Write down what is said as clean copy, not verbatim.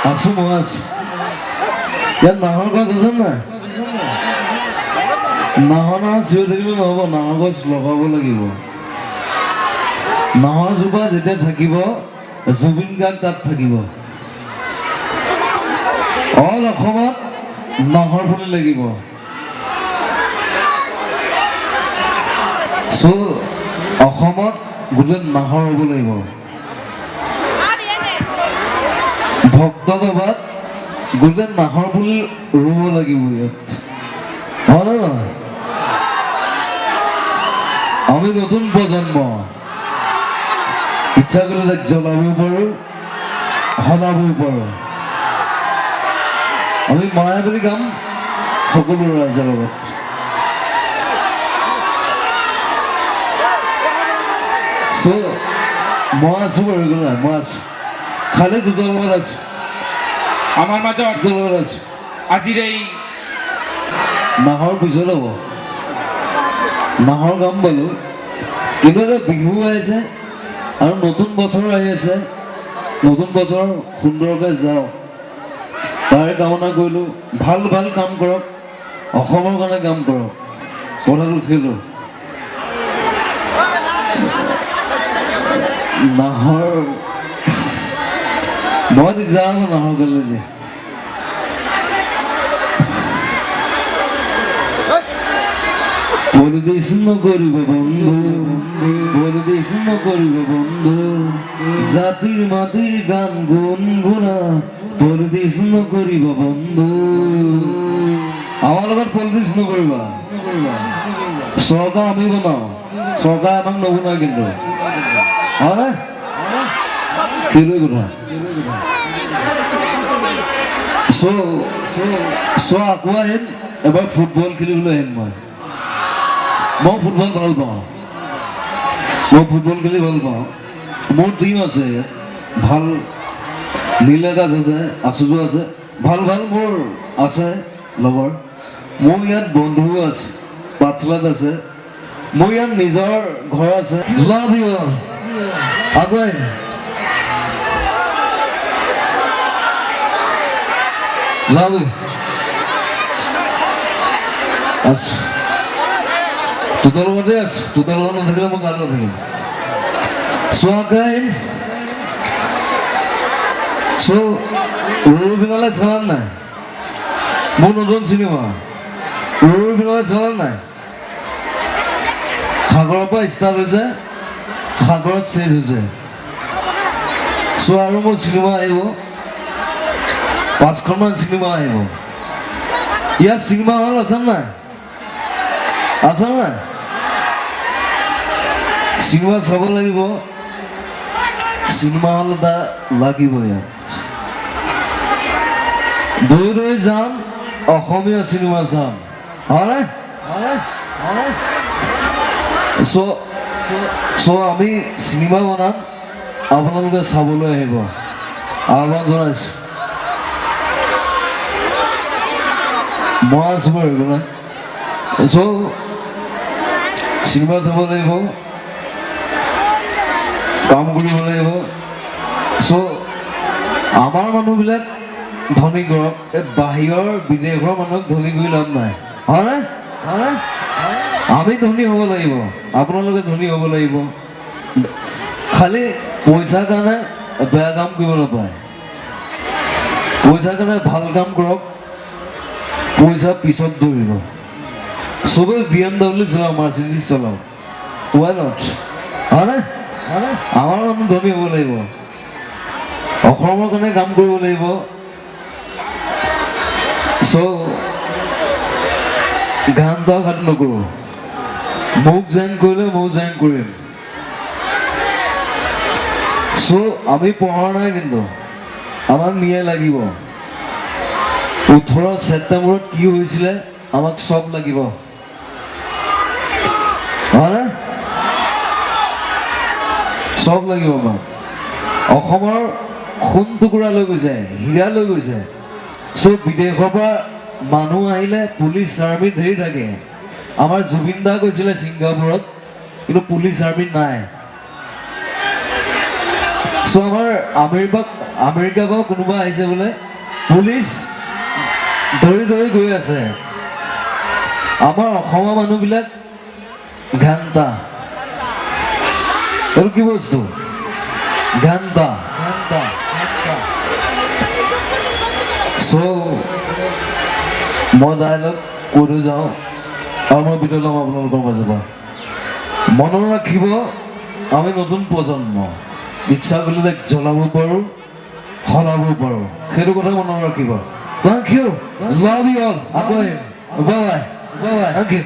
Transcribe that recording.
আছো মই আছো ইয়াত নাহৰ গছ আছে নাই নাহৰ চিঞৰি থাকিলে নহ'ব নাহৰ গছ লগাব লাগিব নাহৰজোপা যেতিয়া থাকিব জুবিন গাৰ্গ তাত থাকিব অল অসমত নাহৰ পুলি লাগিব অসমত গোটেই নাহৰ হ'ব লাগিব ভক্তসভাত গোটেই নাহৰ পুলি ৰুব লাগিব ইয়াত হয়নে নহয় আমি নতুন প্ৰজন্ম ইচ্ছা কৰিলে তাক জ্বলাব পাৰোঁ সলাব পাৰোঁ আমি মায়া বুলি গাম সকলো ৰাইজৰ লগত মই আছো বাৰু নাই মই আছো খালি দুটাৰ লগত আছো আমাৰ মাজত দুটাৰ লগত আছো আজিৰ এই নাহৰ পিছত হ'ব নাহৰ গাম বোলো কিন্তু এটা বিহু আহিছে আৰু নতুন বছৰ আহি আছে নতুন বছৰ সুন্দৰকৈ যাওঁ তাৰে কামনা কৰিলোঁ ভাল ভাল কাম কৰক অসমৰ কাৰণে কাম কৰক কথাটো খেলোঁ নাহৰ মই দিগদাৰ হ'ব নাহৰ গ'লে যে পরদেশ নকরিব বন্ধু পরদেশ নকরিব বন্ধু জাতির মাটির গান গুনগুনা পরদেশ নকরিব বন্ধু আমার লগত পরদেশ নকরিবা চৰকাৰ আমি বনাওঁ চৰকাৰ আমাক নবনায় কিন্তু হয় কেলৈ কথা আকৌ আহিম এবাৰ ফুটবল খেলিবলৈ আহিম মই ফুটবল ভাল পাওঁ মই ফুটবল খেলি ভাল পাওঁ মোৰ টিম আছে ভাল নীল আকাশ আছে আচুজো আছে ভাল ভাল মোৰ আছে লগৰ মোৰ ইয়াত বন্ধুও আছে পাঠশালাত আছে মোৰ ইয়াত নিজৰ ঘৰ আছে লাভ ইউ আগুৱাই লাভ ইউ আছো তোতাৰ লগতে আছো তোতাৰ লগত নাথাকিলে মই কাৰ লগত থাকিম চোৱাকাই ৰৌ বিনালে চালান নাই মোৰ নতুন চিনেমা ৰৌ বিনালে চালান নাই সাগৰৰ পৰা ষ্টাৰ্ট হৈছে সাগৰত চেঞ্জ হৈছে আৰু মোৰ চিনেমা আহিব 5খনমান চিনেমা আহিব ইয়াত চিনেমা হল আছে নাই আছে নাই চিনেমা চাব লাগিব চিনেমা হল এটা লাগিব ইয়াত দৈ দৈ যাম অসমীয়া চিনেমা চাম হয় আমি চিনেমা বনাম আপোনালোকে চাবলৈ আহিব আহ্বান জনাইছো মই আছো বাৰু নাই চিনেমা চাব লাগিব কাম কৰিব লাগিব আমাৰ মানুহবিলাক ধনী কৰক এই বাহিৰৰ বিদেশৰ মানুহক ধনী কৰি লাভ নাই হয়নে আমি ধনী হ'ব লাগিব আপোনালোকে ধনী হ'ব লাগিব খালি পইচাৰ কাৰণে বেয়া কাম কৰিব নাপায় পইচাৰ কাৰণে ভাল কাম কৰক পইচা পিছত ধৰিব চবে BMW চলাও মাৰ্চিডিজ চলাও ৱাই নট হয়নে আমাৰ মানুহ ধনী হ'ব লাগিব অসমৰ কাৰণে কাম কৰিব লাগিব গান তো ঘাট নকৰোঁ মোক জইন কৰিলে ময়ো জইন কৰিম আমি পঢ়া নাই কিন্তু আমাক ন্যায় লাগিব 18 ছেপ্টেম্বৰত কি হৈছিলে আমাক সব লাগিব হয়নে সব লাগিব আমাক অসমৰ খুন টুকুৰা লৈ গৈছে হীৰা লৈ গৈছে বিদেশৰ পৰা মানুহ আহিলে পুলিচ আৰ্মি ধৰি থাকে আমাৰ জুবিন দা গৈছিলে ছিংগাপুৰত কিন্তু পুলিচ আৰ্মি নাই চ' আমাৰ আমেৰিকাৰ পৰা কোনোবা আহিছে বোলে পুলিচ ধৰি ধৰি গৈ আছে আমাৰ অসমৰ মানুহবিলাক ঘাণ্টা এইটো কি বস্তু ঘাণ্টা ঘাণ্টা চ' মই ডাইলগ কৈ থৈ যাওঁ আৰু মই বিদায় ল'ম আপোনালোকৰ মাজৰ পৰা মনত ৰাখিব আমি নতুন প্ৰজন্ম ইচ্ছা কৰিলে জ্বলাব পাৰোঁ সলাব পাৰোঁ সেইটো কথা মনত ৰাখিব thank you love you all আকৌ আহিম bye bye bye bye thank U